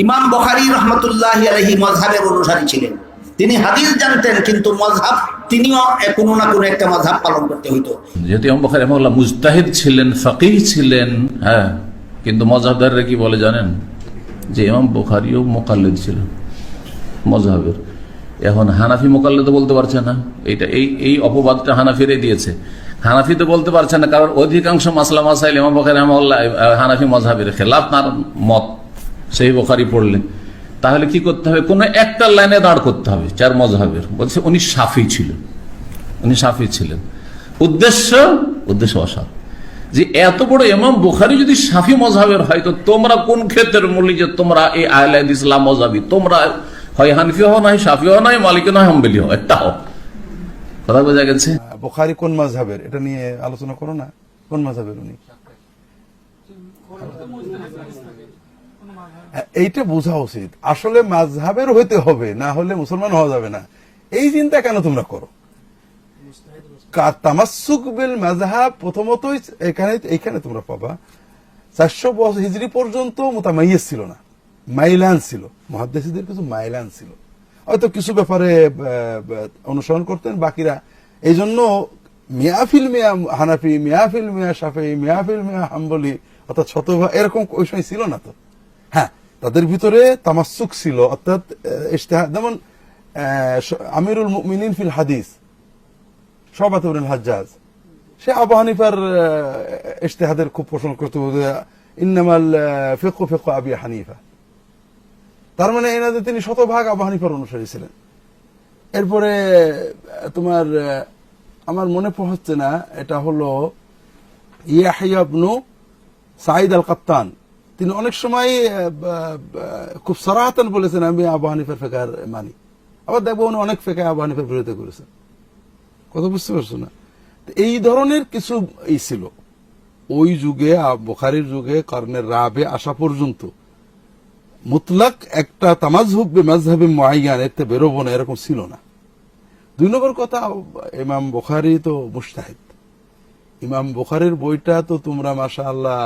ইমাম বুখারী রাহমাতুল্লাহি আলাইহি মাযহাবের অনুসারী ছিলেন। তিনি হাদিস জানতেন, কিন্তু মাযহাব তিনিও কোনো না কোনো একটা মাযহাব পালন করতে হইতো। যেহেতু ইমাম বুখারী রাহিমাহুল্লাহ মুজতাহিদ ছিলেন, ফকিহ ছিলেন, হ্যাঁ, কিন্তু মাযহাবদাররা কি বলে জানেন? যে ইমাম বুখারীও মুকাল্লিদ ছিলেন মাযহাবের। এখন হানাফি মুকাল্লিদ বলতে পারছে না, এই অপবাদটা হানাফিরে দিয়েছে। হানাফি তো বলতে পারছে না, কারণ অধিকাংশ মাসলা মাসাইল ইমাম বুখারী রাহিমাহুল্লাহ হানাফি মাযহাবের খেলাফ তার মত। সেই বুখারী পড়লে তাহলে কি করতে হবে? কোন একটা লাইনে দাঁড় করতে হবে চার মাযহাবের। বলছে উনি শাফি ছিলেন। উদ্দেশ্য অসার যে এত বড় ইমাম বুখারী যদি শাফি মাযহাবের হয়, তো তোমরা কোন ক্ষেত্রের মূল্য যে তোমরা এই আহলে হাদিস ইসলাম মাযহাবী, তোমরা হয় হানফি হও, নয় শাফি হও, নয় মালিকি, নয় হাম্বলি হও, একটা হও। কথা বোঝা গেছে? বুখারী কোন মাযহাবের এটা নিয়ে আলোচনা করো না। কোন মাযহাবের উনি? এইটা বোঝা উচিত। আসলে মাযহাবের হইতে হবে, না হলে মুসলমান হওয়া যাবে না। এই চিন্তা কেন তোমরা করো? তামাসসুক বিল মাযহাব প্রথমতই এখানে তোমরা পাবা 400 হিজরি পর্যন্ত মুতামাইয়িজ ছিল না, মাইলান ছিল। মুহাদ্দিসদের কিছু মাইলান ছিল, হয়তো কিছু ব্যাপারে অনুসরণ করতেন, বাকিরা এই জন্য মিয়াফিল মিয়া হানাফি, মিয়াফিল মিয়া শাফি, মিয়াফিল মিয়া হাম্বলি, অর্থাৎ শতভাগ এরকম ওই সময় ছিল না। তো হ্যাঁ, তাদের ভিতরে তামাসসুক ছিল, অর্থাৎ ইজতিহাদ। যেমন আমিরুল মুমিনিন ফিল হাদিস শুআবা ইবনে হাজ্জাজ, সে আবু হানিফার ইজতিহাদের খুব প্রশংসা করতে, ইন্নামাল ফিকহু ফিকহু আবি হানিফা। তার মানে এনাদের তিনি শতভাগ আবু হানিফার অনুসারী ছিলেন। এরপরে তোমার আমার মনে পড়ছে না, এটা হলো ইয়াহইয়া ইবনু সাঈদ আল কাত্তান। তিনি অনেক সময় খুব সরাহাতান বলেছেন আমি আবু হানিফার ফিকহ মানি। আবার দেখবো উনি অনেক ফিকহ আবু হানিফার বিরোধিতা করেছেন। কথা বুঝতে পারছো না? এই ধরনের কিছু ছিল ওই যুগে, বুখারীর যুগে, কর্ণের রাবে আসা পর্যন্ত। মুতলাক একটা তামাযহুব মাযহাবে মুআয়্যান এতে বেরোবো না, এরকম ছিল না। 2 নম্বর কথা, ইমাম বুখারী তো মুজতাহিদ। ইমাম বুখারীর বইটা তো তোমরা মাশাআল্লাহ